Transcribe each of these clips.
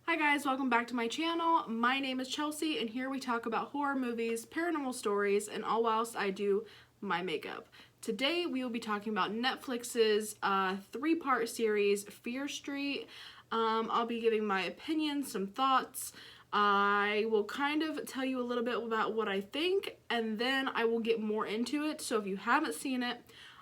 Hi guys, welcome back to my channel. My name is Chelsea and here we talk about horror movies, paranormal stories, and all whilst I do my makeup. Today we will be talking about Netflix's three-part series, Fear Street. I'll be giving my opinions, some thoughts. I will kind of tell you a little bit about what I think, and then I will get more into it. So if you haven't seen it,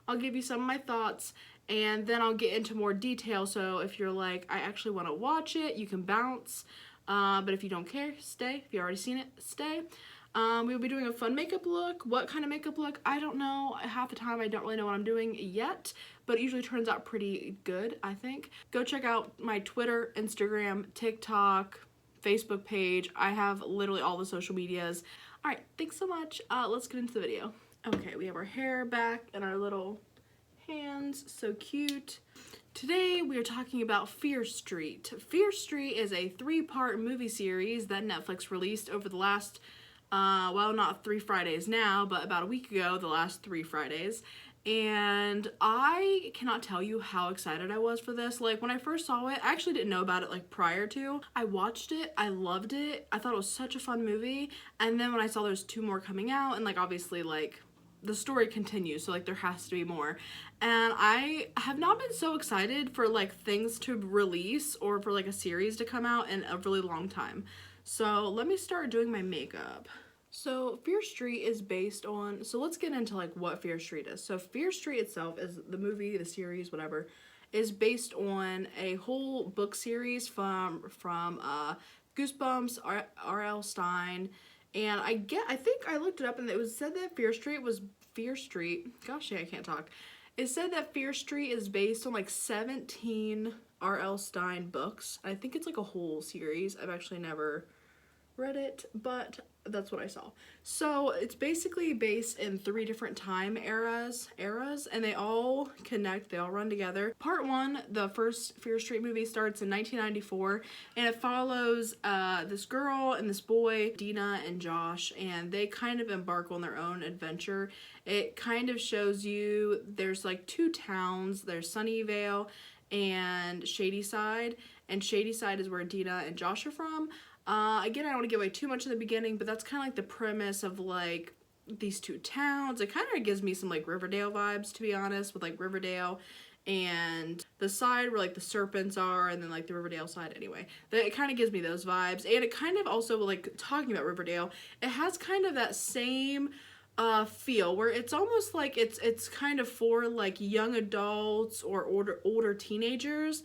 I'll give you some of my thoughts, and then I'll get into more detail. So if you're like, I actually want to watch it, you can bounce. But if you don't care, stay. If you've already seen it, stay. We'll be doing a fun makeup look. What kind of makeup look? I don't know. Half the time I don't really know what I'm doing yet, but it usually turns out pretty good, I think. Go check out my Twitter, Instagram, TikTok, Facebook page. I have literally all the social medias. All right, thanks so much. Let's get into the video. Okay, we have our hair back and our little hands, so cute. Today we are talking about Fear Street. Fear Street is a three-part movie series that Netflix released over the last, well, not 3 Fridays now, but about a week ago, the last 3 Fridays. And I cannot tell you how excited I was for this. Like, when I first saw it, I actually didn't know about it, like, prior to. I watched it, I loved it, I thought it was such a fun movie, and then when I saw there's 2 more coming out, and, like, obviously, like, the story continues, so like there has to be more, and I have not been so excited for like things to release or for like a series to come out in a really long time. So let me start doing my makeup. So Fear Street is based on, so let's get into like what Fear Street is. So Fear Street itself is the movie, the series, whatever, is based on a whole book series from Goosebumps, R.L. Stine. And I think I looked it up and it was said that Fear Street, gosh, I can't talk. It said that Fear Street is based on like 17 R.L. Stine books. I think it's like a whole series. I've actually never read it, but that's what I saw. So it's basically based in 3 different time eras, and they all connect, they all run together. Part 1, the first Fear Street movie, starts in 1994, and it follows this girl and this boy, Dina and Josh, and they kind of embark on their own adventure. It kind of shows you there's like 2 towns, there's Sunnyvale and Shadyside, and Shadyside is where Dina and Josh are from. Again, I don't want to give away too much in the beginning, but that's kind of like the premise of like these 2 towns. It kind of gives me some like Riverdale vibes, to be honest, with like Riverdale and the side where like the serpents are, and then like the Riverdale side anyway. It kind of gives me those vibes, and it kind of also, like, talking about Riverdale, it has kind of that same feel where it's almost like it's kind of for like young adults or older teenagers.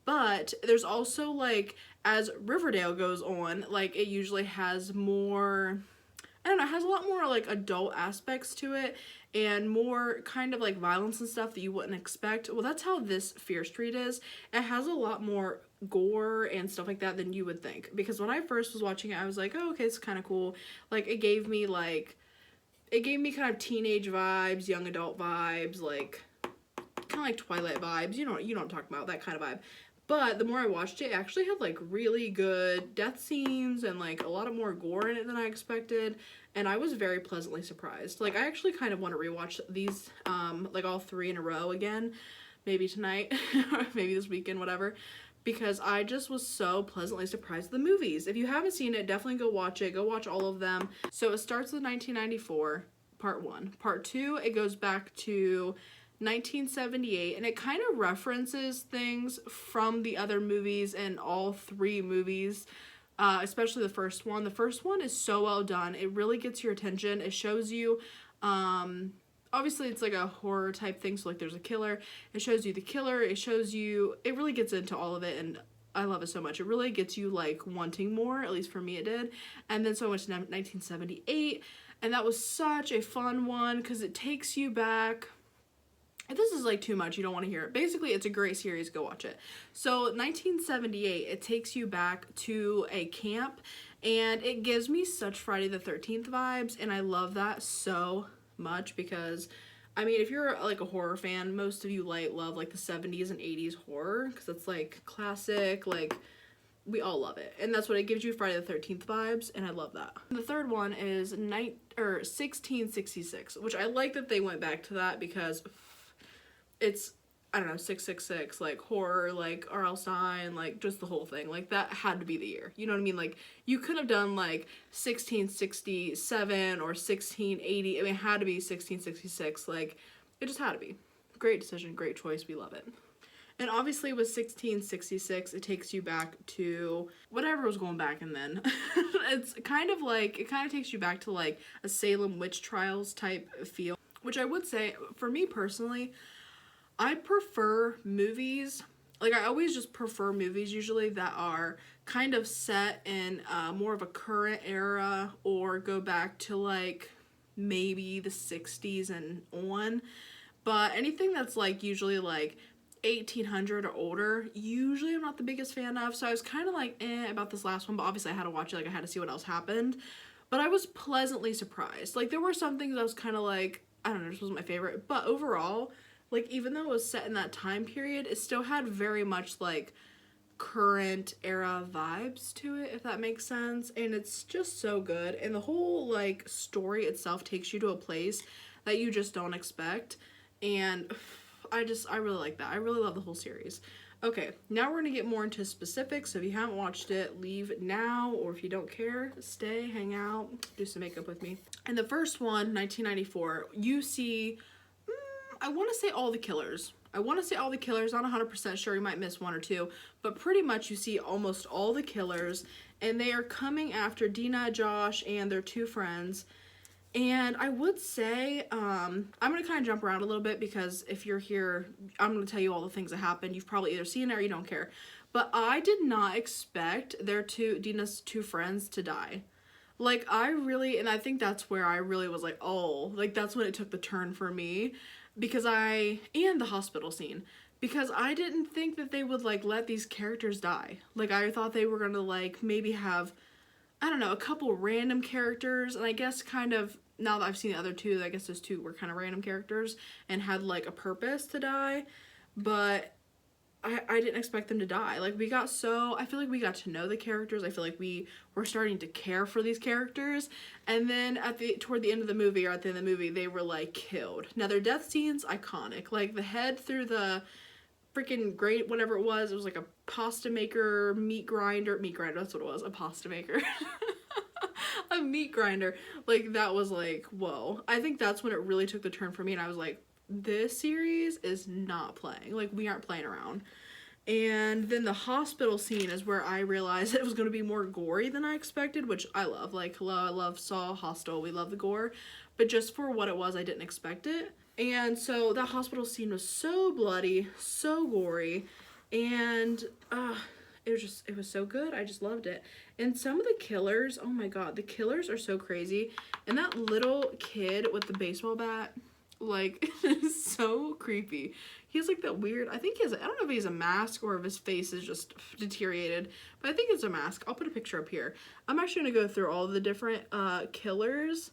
But there's also, like, as Riverdale goes on, like, it usually has more, I don't know, it has a lot more, like, adult aspects to it, and more kind of, like, violence and stuff that you wouldn't expect. Well, that's how this Fear Street is. It has a lot more gore and stuff like that than you would think. Because when I first was watching it, I was like, oh, okay, it's kind of cool. Like, it gave me kind of teenage vibes, young adult vibes, like, kind of like Twilight vibes. You know what I'm talking about, that kind of vibe. But the more I watched it, it actually had like really good death scenes and like a lot of more gore in it than I expected, and I was very pleasantly surprised. Like, I actually kind of want to rewatch these like all 3 in a row again, maybe tonight or maybe this weekend, whatever, because I just was so pleasantly surprised with the movies. If you haven't seen it, definitely go watch it. Go watch all of them. So it starts with 1994, part 1. Part 2, it goes back to 1978, and it kind of references things from the other movies in all 3 movies, especially the first one. The first one is so well done. It really gets your attention. It shows you, obviously it's like a horror type thing, so like there's a killer. It shows you the killer. It really gets into all of it, and I love it so much. It really gets you like wanting more, at least for me it did. And then so I went to 1978, and that was such a fun one because it takes you back. If this is like too much, you don't want to hear it. Basically, it's a great series. Go watch it. So 1978, it takes you back to a camp, and it gives me such Friday the 13th vibes, and I love that so much because, I mean, if you're like a horror fan, most of you love like the 70s and 80s horror because it's like classic, like we all love it, and that's what it gives you, Friday the 13th vibes, and I love that. The third one is 1666, which I like that they went back to that because it's I don't know, 666, like horror, like R.L. Stein, like just the whole thing. Like that had to be the year. You know what I mean? Like you could have done like 1667 or 1680. I mean, it had to be 1666. Like it just had to be. Great decision, great choice. We love it. And obviously with 1666, it takes you back to whatever was going back and then. It's kind of like, it kind of takes you back to like a Salem witch trials type feel, which I would say, for me personally, I prefer movies, like I always just prefer movies usually that are kind of set in more of a current era or go back to like maybe the 60s and on. But anything that's like usually like 1800 or older, usually I'm not the biggest fan of. So I was kind of like about this last one, but obviously I had to watch it, like I had to see what else happened. But I was pleasantly surprised. Like there were some things I was kind of like, I don't know, this wasn't my favorite. But overall, like even though it was set in that time period, it still had very much like current era vibes to it, if that makes sense. And it's just so good. And the whole like story itself takes you to a place that you just don't expect. And I really like that. I really love the whole series. Okay, now we're gonna get more into specifics. So if you haven't watched it, leave now, or if you don't care, stay, hang out, do some makeup with me. And the first one, 1994, you see, I want to say all the killers. Not 100% sure, you might miss one or two, but pretty much you see almost all the killers, and they are coming after Dina, Josh, and their two friends. And I would say, I'm going to kind of jump around a little bit because if you're here, I'm going to tell you all the things that happened. You've probably either seen it or you don't care. But I did not expect Dina's two friends to die. Like, and I think that's where I really was like, oh, like, that's when it took the turn for me. And the hospital scene. Because I didn't think that they would, like, let these characters die. Like, I thought they were going to, like, maybe have, I don't know, a couple random characters, and I guess kind of, now that I've seen the other two, I guess those two were kind of random characters, and had, like, a purpose to die, but I didn't expect them to die. Like, I feel like we got to know the characters, I feel like we were starting to care for these characters, and then toward the end of the movie, or at the end of the movie, they were, like, killed. Now, their death scene's iconic, like, the head through the freaking grate, whatever it was like a pasta maker, meat grinder, that's what it was, a pasta maker. A meat grinder. Like, that was like, whoa. I think that's when it really took the turn for me, and I was like, this series is not playing. Like, we aren't playing around. And then the hospital scene is where I realized it was going to be more gory than I expected, which I love. Like, hello, I love Saw, Hostel, we love the gore. But just for what it was, I didn't expect it. And so that hospital scene was so bloody, so gory, and it was so good. I just loved it. And some of the killers, oh my god, the killers are so crazy. And that little kid with the baseball bat, like, is so creepy. He has like that weird, I don't know if he has a mask or if his face is just deteriorated, but I think it's a mask. I'll put a picture up here. I'm actually gonna go through all the different killers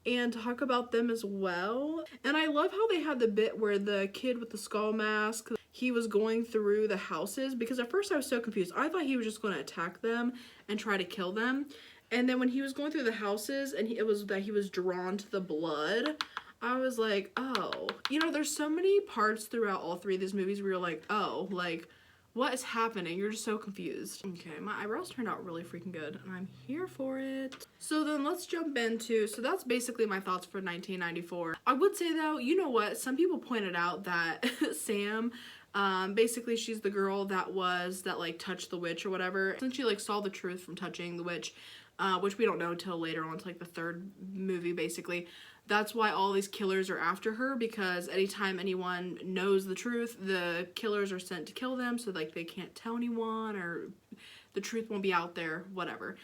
and talk about them as well. And I love how they had the bit where the kid with the skull mask, he was going through the houses, because at first I was so confused. I thought he was just going to attack them and try to kill them. And then when he was going through the houses and it was that he was drawn to the blood, I was like, oh. You know, there's so many parts throughout all three of these movies where you're like, oh, like, what is happening? You're just so confused. Okay, my eyebrows turned out really freaking good, and I'm here for it. So then let's jump into, so that's basically my thoughts for 1994. I would say though, you know what? Some people pointed out that Sam, basically she's the girl that like touched the witch or whatever. Since she like saw the truth from touching the witch, which we don't know until later on, to like the third movie basically. That's why all these killers are after her, because anytime anyone knows the truth, the killers are sent to kill them, so like they can't tell anyone, or the truth won't be out there, whatever.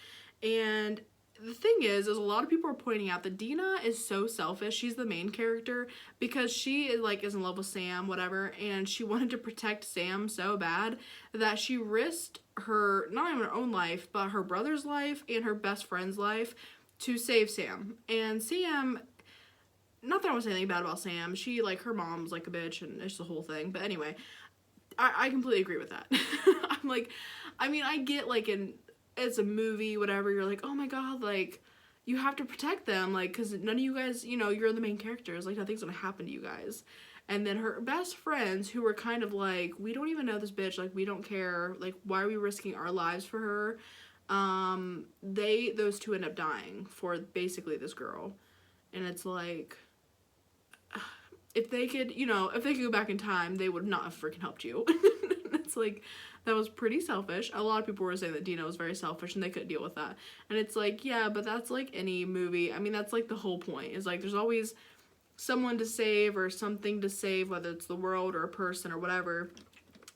And the thing is a lot of people are pointing out that Dina is so selfish. She's the main character because she is in love with Sam, whatever, and she wanted to protect Sam so bad that she risked her, not even her own life, but her brother's life and her best friend's life to save Sam. And Sam, not that I want to say anything bad about Sam, she, like, her mom's like a bitch and it's the whole thing, but anyway, I completely agree with that. I'm like, I mean, I get, like, it's a movie, whatever, you're like, oh my god, like, you have to protect them, like, because none of you guys, you know, you're the main characters, like, nothing's gonna happen to you guys. And then her best friends, who were kind of like, we don't even know this bitch, like, we don't care, like, why are we risking our lives for her? Those two end up dying for basically this girl. And it's like, if they could, you know, if they could go back in time, they would not have freaking helped you. It's like, that was pretty selfish. A lot of people were saying that Dina was very selfish and they couldn't deal with that. And it's like, yeah, but that's like any movie. I mean, that's like the whole point, is like, there's always someone to save or something to save, whether it's the world or a person or whatever.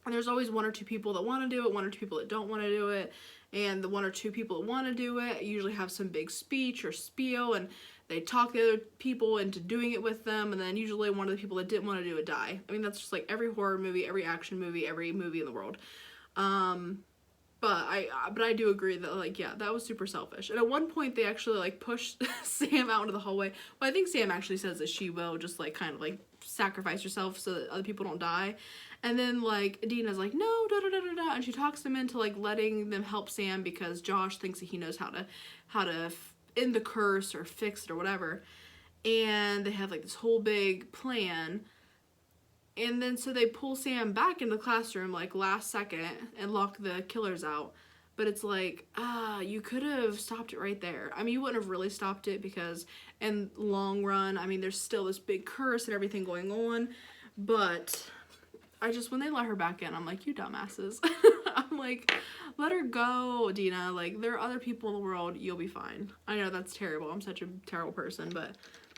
And there's always one or two people that want to do it, one or two people that don't want to do it. And the one or two people that want to do it usually have some big speech or spiel, and they talk the other people into doing it with them, and then usually one of the people that didn't want to do it die. I mean, that's just like every horror movie, every action movie, every movie in the world. But I do agree that, like, yeah, that was super selfish. And at one point they actually like push Sam out into the hallway. Well, I think Sam actually says that she will just like kind of like sacrifice herself so that other people don't die. And then like Dina's like, no, da da da da da, and she talks them into like letting them help Sam because Josh thinks that he knows how to end the curse or fix it or whatever. And they have like this whole big plan. And then so they pull Sam back into the classroom like last second and lock the killers out. But it's like, you could have stopped it right there. I mean, you wouldn't have really stopped it because in long run, I mean, there's still this big curse and everything going on. But when they let her back in, I'm like, you dumbasses. I'm like, let her go, Dina. Like, there are other people in the world. You'll be fine. I know that's terrible. I'm such a terrible person. But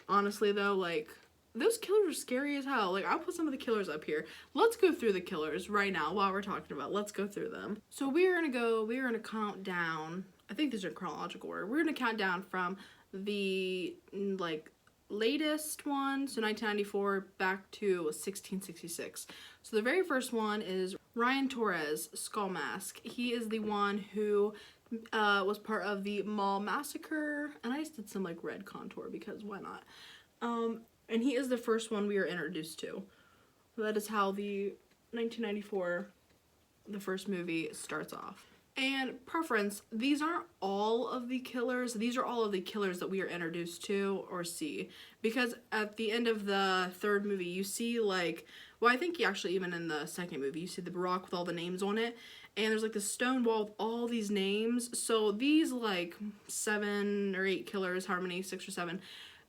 honestly, though, like, those killers are scary as hell. Like, I'll put some of the killers up here. Let's go through the killers right now while we're talking about. Let's go through them. So we're gonna count down. I think these are in chronological order. We're gonna count down from the, like, latest one, so 1994, back to 1666. So the very first one is Ryan Torres, Skull Mask. He is the one who was part of the mall massacre, and I just did some like red contour because why not? And he is the first one we are introduced to. That is how the 1994, the first movie, starts off. And preference, these aren't all of the killers. These are all of the killers that we are introduced to or see. Because at the end of the third movie, you see like, well, I think actually even in the second movie, you see the rock with all the names on it. And there's like this stone wall with all these names. So these like 7 or 8 killers, how many, 6 or 7,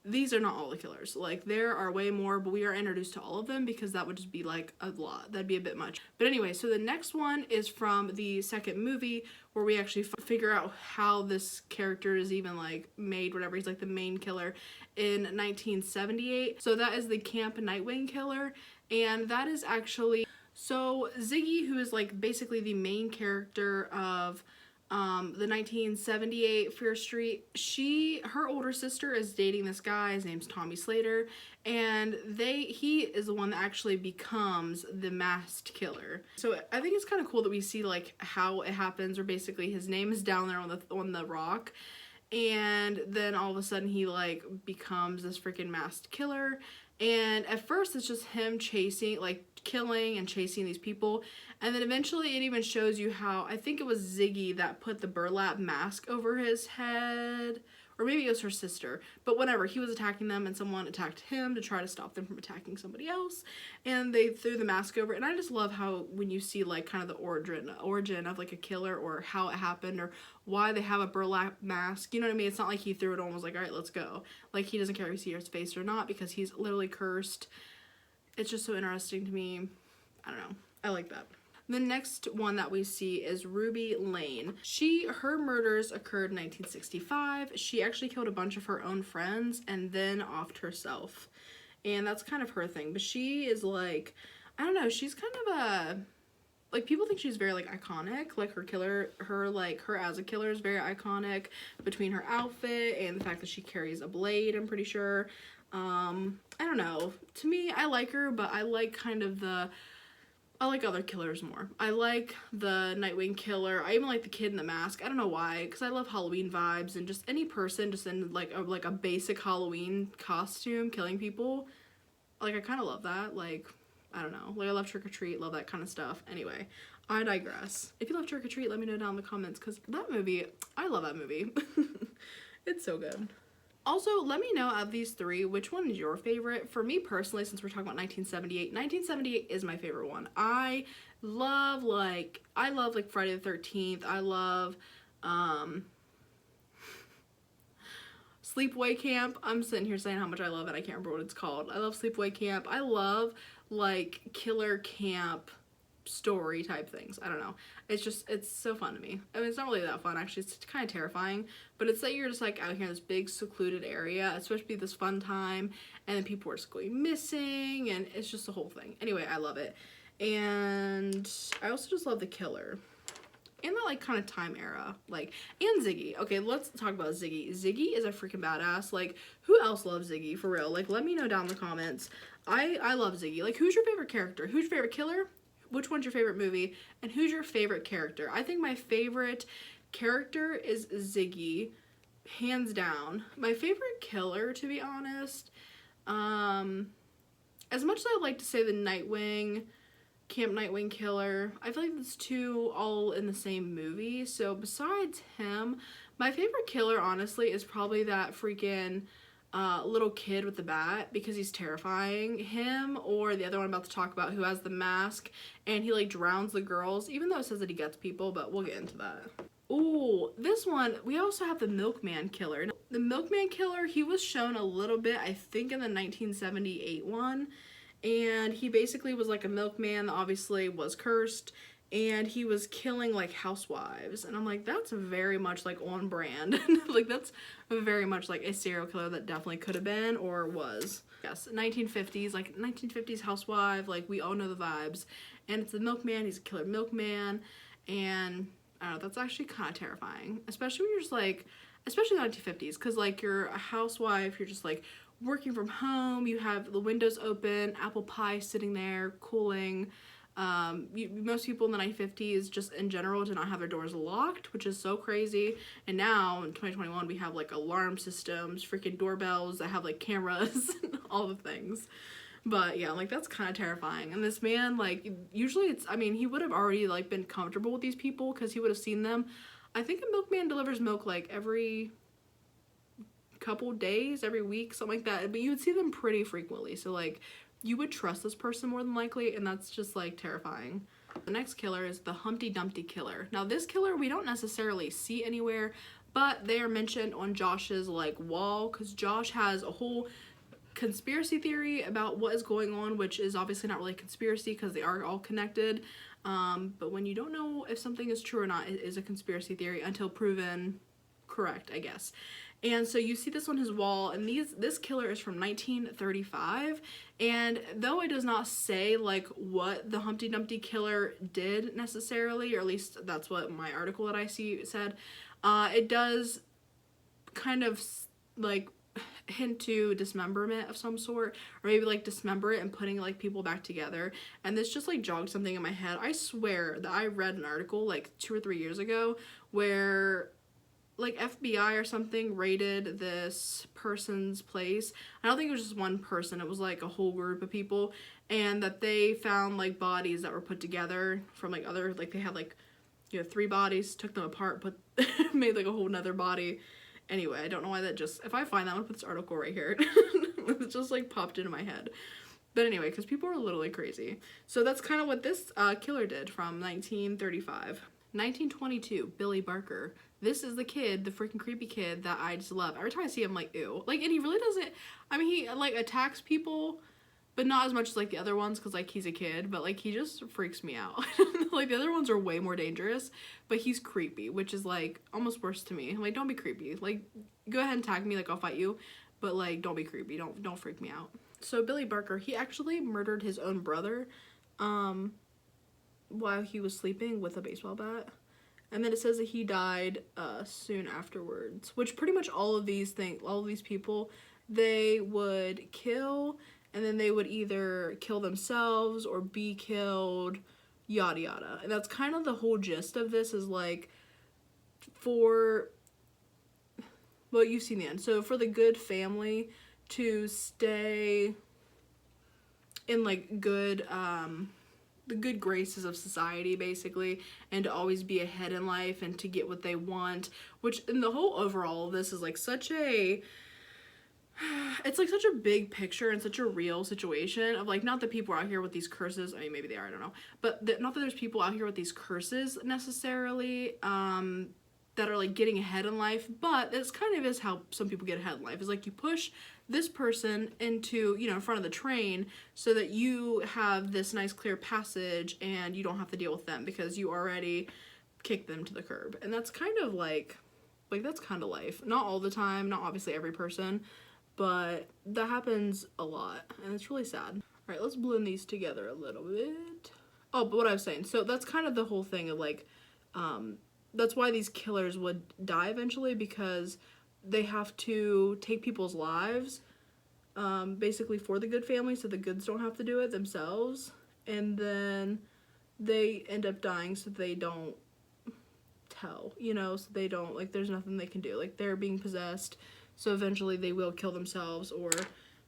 these are not all the killers. Like, there are way more, but we are introduced to all of them because that would just be like a lot. That'd be a bit much. But anyway, so the next one is from the second movie where we actually figure out how this character is even like made, whatever. He's like the main killer in 1978. So that is the Camp Nightwing killer. And that is actually, so Ziggy, who is like basically the main character of the 1978 Fear Street, her older sister is dating this guy. His name's Tommy Slater, and he is the one that actually becomes the masked killer. So I think it's kind of cool that we see like how it happens, where basically his name is down there on the rock, and then all of a sudden he like becomes this freaking masked killer. And at first it's just him chasing, like killing and chasing these people. And then eventually it even shows you how, I think it was Ziggy that put the burlap mask over his head. Or maybe it was her sister. But whatever, he was attacking them and someone attacked him to try to stop them from attacking somebody else. And they threw the mask over. And I just love how when you see like kind of the origin of like a killer, or how it happened, or why they have a burlap mask. You know what I mean? It's not like he threw it on and was like, all right, let's go. Like, he doesn't care if you see his face or not because he's literally cursed. It's just so interesting to me. I don't know. I like that. The next one that we see is Ruby Lane. Her murders occurred in 1965. She actually killed a bunch of her own friends and then offed herself. And that's kind of her thing. But she is like, I don't know, she's kind of like, people think she's very like iconic. Like, her as a killer is very iconic, between her outfit and the fact that she carries a blade, I'm pretty sure. I don't know. To me, I like her, but I like I like other killers more. I like the Nightwing killer. I even like the kid in the mask. I don't know why, because I love Halloween vibes, and just any person just in like a basic Halloween costume killing people. Like, I kind of love that. Like, I don't know. Like, I love Trick or Treat, love that kind of stuff. Anyway, I digress. If you love Trick or Treat, let me know down in the comments, because that movie, I love that movie. It's so good. Also, let me know of these three, which one is your favorite? For me personally, since we're talking about 1978 is my favorite one. I love like Friday the 13th. I love Sleepaway Camp. I'm sitting here saying how much I love it. I can't remember what it's called. I love Sleepaway Camp. I love like killer camp story type things. I don't know. It's so fun to me. I mean, it's not really that fun actually. It's kind of terrifying, but it's that you're just like out here in this big secluded area. It's supposed to be this fun time, and then people are just going missing, and it's just the whole thing. Anyway, I love it, and I also just love the killer. In that like kind of time era, like, and Ziggy. Okay, let's talk about Ziggy. Ziggy is a freaking badass. Like, who else loves Ziggy for real? Like, let me know down in the comments. I love Ziggy. Like, who's your favorite character? Who's your favorite killer? Which one's your favorite movie? And who's your favorite character? I think my favorite character is Ziggy, hands down. My favorite killer, to be honest, as much as I'd like to say the Camp Nightwing killer, I feel like it's two all in the same movie. So besides him, my favorite killer, honestly, is probably that freaking little kid with the bat, because he's terrifying. Him, or the other one I'm about to talk about, who has the mask and he like drowns the girls, even though it says that he gets people, but we'll get into that. Ooh, this one, we also have the Milkman killer. The Milkman killer, he was shown a little bit, I think, in the 1978 one, and he basically was like a milkman that obviously was cursed, and he was killing like housewives, and I'm like, that's very much like on brand. Like, that's very much like a serial killer that definitely could have been or was. Yes, 1950s, like 1950s housewife, like we all know the vibes. And it's the milkman, he's a killer milkman, and I don't know, that's actually kind of terrifying, especially when you're just like, especially the 1950s, because like you're a housewife, you're just like working from home, you have the windows open, apple pie sitting there cooling. Most people in the 1950s, just in general, did not have their doors locked, which is so crazy. And now in 2021, we have like alarm systems, freaking doorbells that have like cameras, all the things. But yeah, like, that's kind of terrifying. And this man, like, usually it's, I mean, he would have already like been comfortable with these people because he would have seen them. I think a milkman delivers milk like every couple days, every week, something like that, but you would see them pretty frequently, so like you would trust this person more than likely, and that's just like terrifying. The next killer is the Humpty Dumpty killer. Now this killer we don't necessarily see anywhere, but they are mentioned on Josh's like wall, because Josh has a whole conspiracy theory about what is going on, which is obviously not really a conspiracy because they are all connected, but when you don't know if something is true or not, it is a conspiracy theory until proven correct, I guess. And so you see this on his wall, and this killer is from 1935, and though it does not say like what the Humpty Dumpty killer did necessarily, or at least that's what my article that I see said, it does kind of like hint to dismemberment of some sort, or maybe like dismember it and putting like people back together. And this just like jogged something in my head. I swear that I read an article like 2 or 3 years ago where like FBI or something raided this person's place. I don't think it was just one person, it was like a whole group of people, and that they found like bodies that were put together from like other, like they had like, you know, 3 bodies, took them apart, put made like a whole nother body. Anyway, I don't know why that just, if I find that, I'm gonna put this article right here. It just like popped into my head. But anyway, because people are literally crazy. So that's kind of what this killer did from 1935. 1922, Billy Barker. This is the kid, the freaking creepy kid that I just love. Every time I see him, I'm like, ew. Like, and he really doesn't, I mean, he like attacks people, but not as much as like the other ones, because like he's a kid, but like he just freaks me out. Like the other ones are way more dangerous, but he's creepy, which is like almost worse to me. Like, don't be creepy. Like, go ahead and tag me, like I'll fight you, but like don't be creepy. Don't freak me out. So Billy Barker, he actually murdered his own brother while he was sleeping with a baseball bat. And then it says that he died soon afterwards, which pretty much all of these people, they would kill, and then they would either kill themselves or be killed, yada yada. And that's kind of the whole gist of this, is like, for, well, you've seen the end. So for the good family to stay in like good, the good graces of society, basically, and to always be ahead in life and to get what they want, which in the whole overall of this is like such a it's like such a big picture and such a real situation of like, not that people are out here with these curses. I mean, maybe they are, I don't know, but not that there's people out here with these curses necessarily, that are like getting ahead in life, but it's kind of is how some people get ahead in life. Is like you push this person into, you know, in front of the train so that you have this nice clear passage and you don't have to deal with them because you already kicked them to the curb. And that's kind of like that's kind of life. Not all the time, not obviously every person, but that happens a lot and it's really sad. All right, let's blend these together a little bit. Oh, but what I was saying, so that's kind of the whole thing of like, that's why these killers would die eventually, because they have to take people's lives, basically for the good family, so the goods don't have to do it themselves, and then they end up dying so they don't tell, you know, so they don't, like, there's nothing they can do, like, they're being possessed, so eventually they will kill themselves, or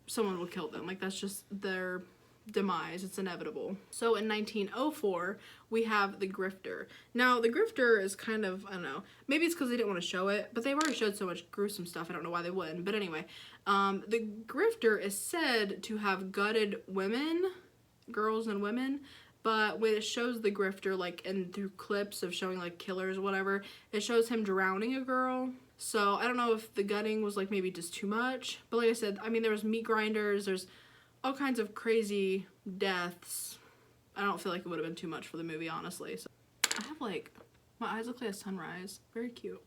someone will kill them, like, that's just their demise. It's inevitable. So in 1904 we have the grifter. Now the grifter is kind of, I don't know, maybe it's because they didn't want to show it, but they've already showed so much gruesome stuff, I don't know why they wouldn't. But anyway, the grifter is said to have gutted women, girls and women, but when it shows the grifter, like, and through clips of showing like killers or whatever, it shows him drowning a girl. So I don't know if the gutting was like maybe just too much, but like I said, I mean, there was meat grinders, there's all kinds of crazy deaths. I don't feel like it would have been too much for the movie, honestly. So I have like, my eyes look like a sunrise. Very cute.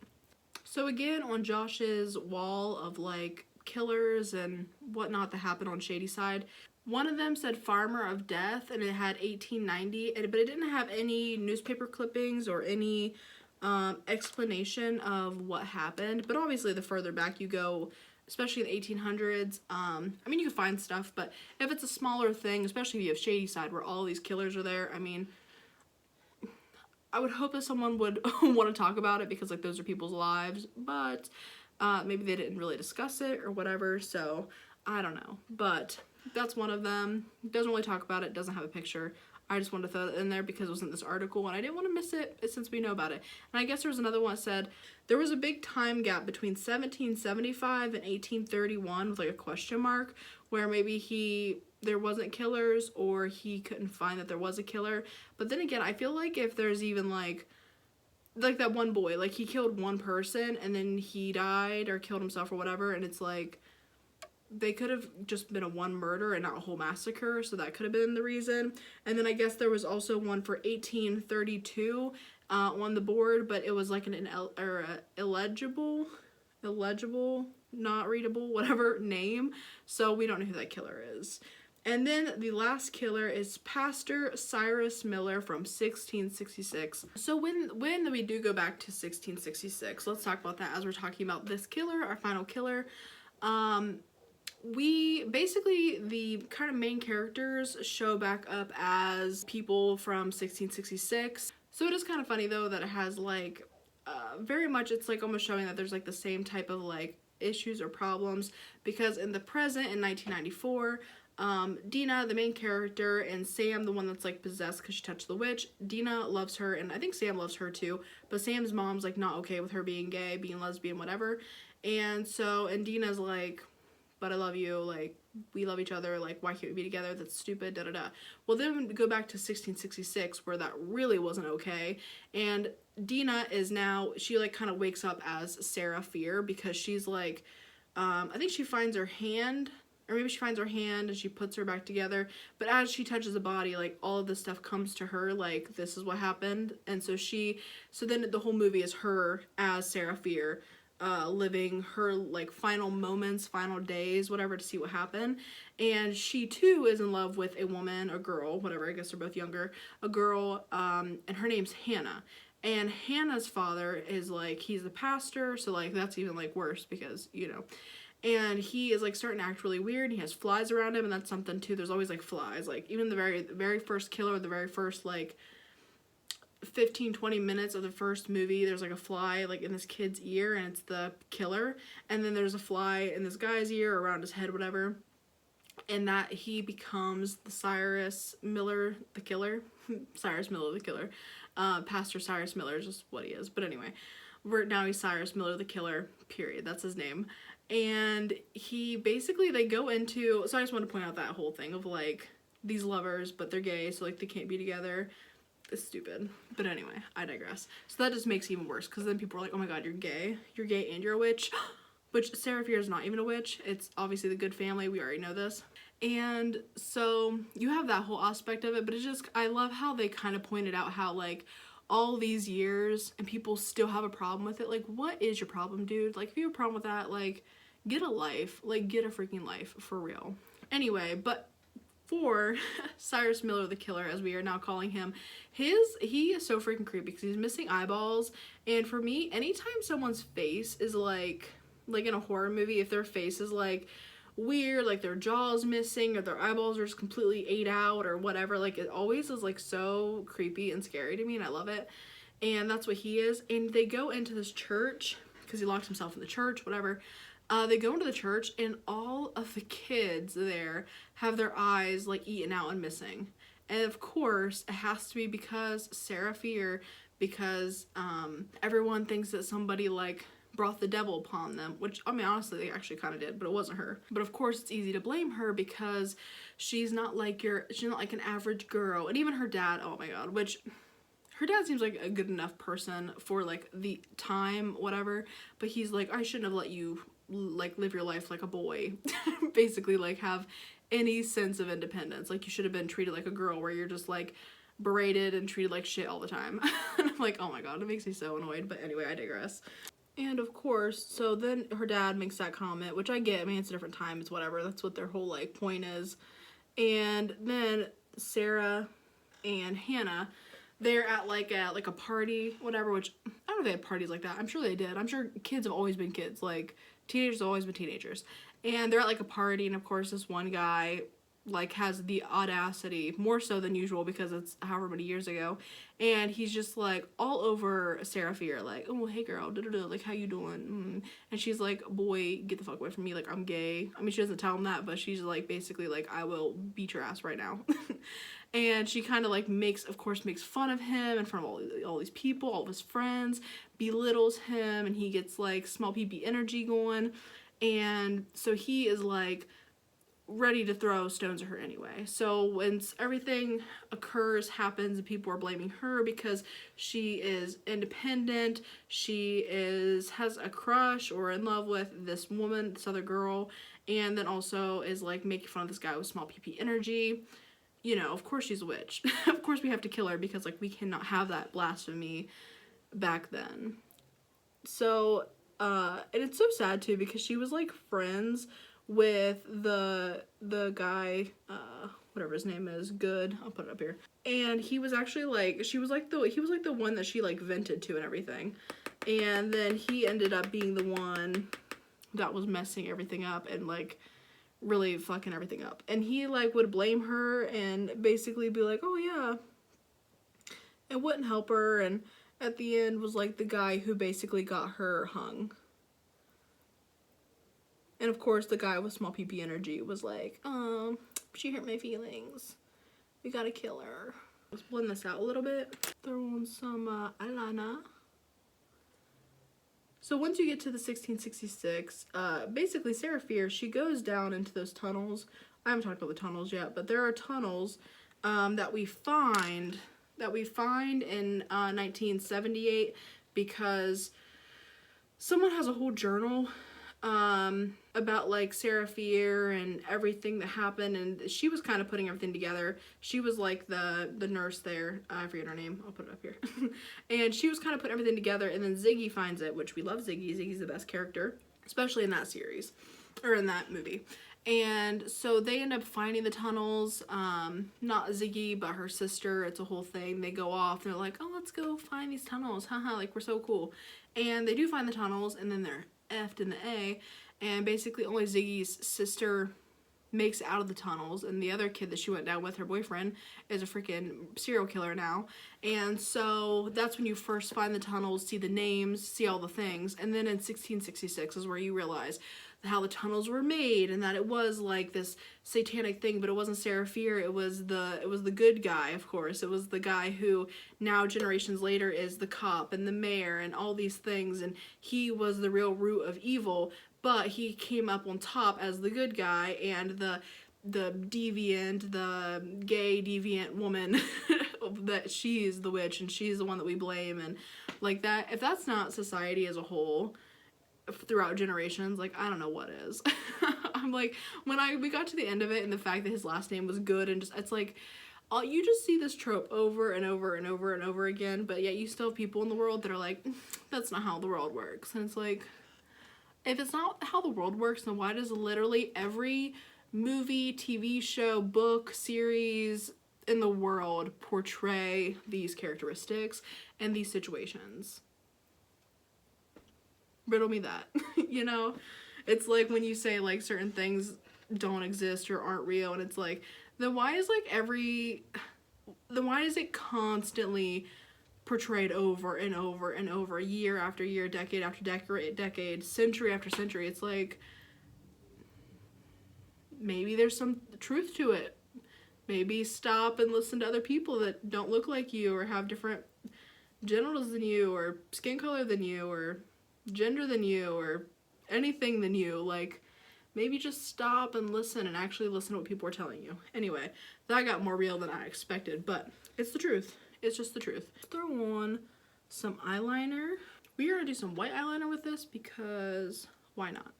So again, on Josh's wall of like killers and whatnot that happened on Shady Side, one of them said Farmer of Death, and it had 1890, but it didn't have any newspaper clippings or any explanation of what happened. But obviously the further back you go, especially in the 1800s, I mean, you can find stuff, but if it's a smaller thing, especially if you have Shady Side where all these killers are there, I mean, I would hope that someone would want to talk about it, because like those are people's lives, but maybe they didn't really discuss it or whatever, so I don't know. But that's one of them. Doesn't really talk about it, doesn't have a picture. I just wanted to throw it in there because it was in this article and I didn't want to miss it since we know about it. And I guess there was another one that said there was a big time gap between 1775 and 1831 with like a question mark, where maybe there wasn't killers, or he couldn't find that there was a killer. But then again, I feel like if there's even like that one boy, like he killed one person and then he died or killed himself or whatever, and it's like they could have just been a one murder and not a whole massacre, so that could have been the reason. And then I guess there was also one for 1832 on the board, but it was like an illegible, not readable, whatever name, so we don't know who that killer is. And then the last killer is Pastor Cyrus Miller from 1666. So when we do go back to 1666, let's talk about that as we're talking about this killer, our final killer. We basically, the kind of main characters show back up as people from 1666. So it is kind of funny though that it has like very much, it's like almost showing that there's like the same type of like issues or problems, because in the present, in 1994, Dina, the main character, and Sam, the one that's like possessed because she touched the witch, Dina loves her, and I think Sam loves her too, but Sam's mom's like not okay with her being gay, being lesbian, whatever. And so, and Dina's like, but I love you, like, we love each other, like, why can't we be together, that's stupid, da-da-da. Well, then we go back to 1666, where that really wasn't okay, and Dina is now, she, like, kind of wakes up as Sarah Fear, because she's, like, I think she finds her hand, or maybe she finds her hand and she puts her back together, but as she touches the body, like, all of this stuff comes to her, like, this is what happened, and so then the whole movie is her as Sarah Fear, living her like final moments, final days, whatever, to see what happened. And she too is in love with a woman, a girl, whatever, I guess they're both younger, a girl, and her name's Hannah. And Hannah's father is like, he's the pastor, so like that's even like worse, because, you know, and he is like starting to act really weird. He has flies around him, and that's something too, there's always like flies, like even the very first killer, the very first like 15-20 minutes of the first movie, there's like a fly like in this kid's ear, and it's the killer. And then there's a fly in this guy's ear, or around his head, whatever, and that he becomes the Cyrus Miller the killer. Cyrus Miller the killer. Pastor Cyrus Miller is just what he is, but anyway, now he's Cyrus Miller the killer, period, that's his name. And he basically, they go into, so I just want to point out that whole thing of like these lovers, but they're gay, so like they can't be together. It's stupid. But anyway, I digress. So that just makes it even worse, because then people are like, oh my god, you're gay and you're a witch. Which Sarah Fear is not even a witch. It's obviously the good family. We already know this. And so you have that whole aspect of it, but it's just, I love how they kind of pointed out how like all these years and people still have a problem with it. Like, what is your problem, dude? Like, if you have a problem with that, like, get a life. Like, get a freaking life, for real. Anyway, but for Cyrus Miller, the killer, as we are now calling him, he is so freaking creepy because he's missing eyeballs. And for me, anytime someone's face is like in a horror movie, if their face is like weird, like their jaw's missing or their eyeballs are just completely ate out or whatever, like it always is like so creepy and scary to me, and I love it. And that's what he is. And they go into this church because he locks himself in the church, whatever. They go into the church and all of the kids there have their eyes like eaten out and missing. And of course it has to be because Sarah Fear, because everyone thinks that somebody like brought the devil upon them, which, I mean, honestly, they actually kind of did, but it wasn't her. But of course, it's easy to blame her because she's not like an average girl. And even her dad, oh my god, which, her dad seems like a good enough person for, like, the time, whatever, but he's like, I shouldn't have let you, like, live your life like a boy. Basically, like, have any sense of independence. Like, you should have been treated like a girl, where you're just, like, berated and treated like shit all the time. And I'm like, oh my god, it makes me so annoyed. But anyway, I digress. And of course, so then her dad makes that comment, which I get. I mean, it's a different time, it's whatever. That's what their whole, like, point is. And then Sarah and Hannah, they're at, like, a party, whatever, which, I don't know if they had parties like that. I'm sure they did. I'm sure kids have always been kids. Like, teenagers have always been teenagers. And they're at, like, a party, and of course, this one guy, like, has the audacity, more so than usual because it's however many years ago, and he's just like all over Sarah Fear, like, oh, hey girl, like, how you doing? And she's like, boy, get the fuck away from me, like, I'm gay. I mean, she doesn't tell him that, but she's like, basically like, I will beat your ass right now. And she kind of like makes fun of him in front of all these people, all of his friends, belittles him, and he gets like small pee energy going. And so he is like ready to throw stones at her anyway. So when everything happens, and people are blaming her because she is independent, she has a crush or in love with this woman, this other girl, and then also is like making fun of this guy with small PP energy. You know, of course she's a witch. Of course we have to kill her because like we cannot have that blasphemy back then. So and it's so sad too because she was like friends with the guy, whatever his name is, Good, I'll put it up here. And he was actually like, he was like the one that she like vented to and everything. And then he ended up being the one that was messing everything up and like really fucking everything up. And he like would blame her and basically be like, oh yeah, it wouldn't help her. And at the end was like the guy who basically got her hung. And of course, the guy with small PP energy was like, she hurt my feelings. We gotta kill her. Let's blend this out a little bit. Throw on some eyeliner. So once you get to the 1666, basically Sarah Fear, she goes down into those tunnels. I haven't talked about the tunnels yet, but there are tunnels that we find in 1978 because someone has a whole journal about like Sarah Fear and everything that happened, and she was kind of putting everything together. She was like the nurse there. I forget her name. I'll put it up here. And she was kind of putting everything together, and then Ziggy finds it, which we love Ziggy. Ziggy's the best character, especially in that series, or in that movie. And so they end up finding the tunnels, not Ziggy, but her sister. It's a whole thing. They go off, and they're like, oh, let's go find these tunnels. Haha, like, we're so cool. And they do find the tunnels, and then they're effed in the A, and basically only Ziggy's sister makes it out of the tunnels, and the other kid that she went down with, her boyfriend, is a freaking serial killer now. And so that's when you first find the tunnels, see the names, see all the things, and then in 1666 is where you realize how the tunnels were made, and that it was like this satanic thing, but it wasn't Sarah Fear, it was the good guy, of course. It was the guy who now generations later is the cop and the mayor and all these things, and he was the real root of evil. but he came up on top as the good guy, and the deviant, the gay deviant woman that she's the witch and she's the one that we blame, and like that. If that's not society as a whole throughout generations, like I don't know what is. I'm like, when we got to the end of it and the fact that his last name was good, and just it's like you just see this trope over and over and over and over again, but yet you still have people in the world that are like, that's not how the world works. And it's like, if it's not how the world works, then why does literally every movie, TV show, book, series in the world portray these characteristics and these situations? Riddle me that. You know? It's like when you say like certain things don't exist or aren't real, and it's like, then why is it constantly portrayed over and over and over, year after year, decade after decade, century after century? It's like, maybe there's some truth to it. Maybe stop and listen to other people that don't look like you or have different genitals than you or skin color than you or gender than you or anything than you. Like, maybe just stop and listen and actually listen to what people are telling you. Anyway, that got more real than I expected, but it's the truth. It's just the truth. Throw on some eyeliner. We are gonna do some white eyeliner with this because why not?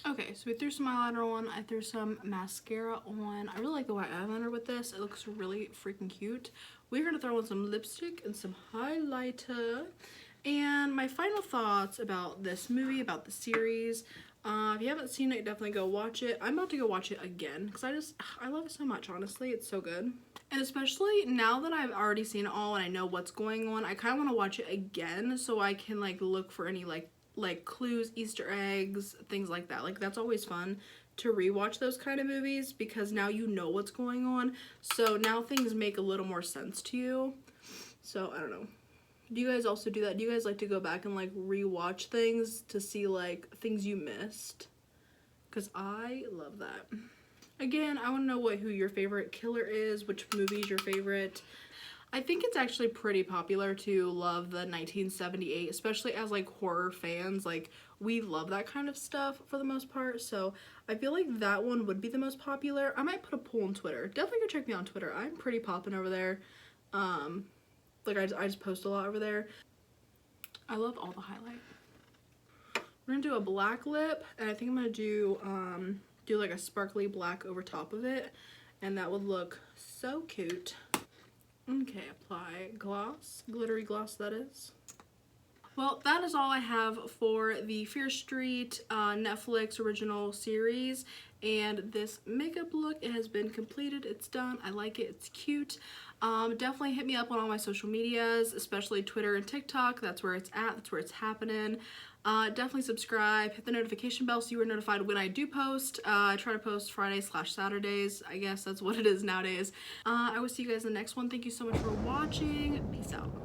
Okay, so we threw some eyeliner on. I threw some mascara on. I really like the white eyeliner with this. It looks really freaking cute. We're gonna throw on some lipstick and some highlighter. And my final thoughts about this movie, about the series. If you haven't seen it, definitely go watch it. I'm about to go watch it again because I love it so much, honestly. It's so good. And especially now that I've already seen it all and I know what's going on, I kind of want to watch it again so I can like look for any like clues, Easter eggs, things like that. Like, that's always fun to rewatch those kind of movies because now you know what's going on. So now things make a little more sense to you. So I don't know. Do you guys also do that? Do you guys like to go back and like rewatch things to see like things you missed? Because I love that. Again, I want to know who your favorite killer is, which movie is your favorite. I think it's actually pretty popular to love the 1978, especially as like horror fans. Like, we love that kind of stuff for the most part, so I feel like that one would be the most popular. I might put a poll on Twitter. Definitely go check me on Twitter. I'm pretty poppin' over there. Like I just post a lot over there. I love all the highlight. We're gonna do a black lip, and I think I'm gonna do like a sparkly black over top of it, and that would look so cute. Okay, apply gloss, glittery gloss that is. Well, that is all I have for the Fear Street Netflix original series, and this makeup look, it has been completed. It's done. I like it. It's cute. Definitely hit me up on all my social medias, especially Twitter and TikTok. That's where it's at. That's where it's happening. Definitely subscribe, hit the notification bell so you are notified when I do post. I try to post Fridays/Saturdays. I guess that's what it is nowadays. I will see you guys in the next one. Thank you so much for watching. Peace out.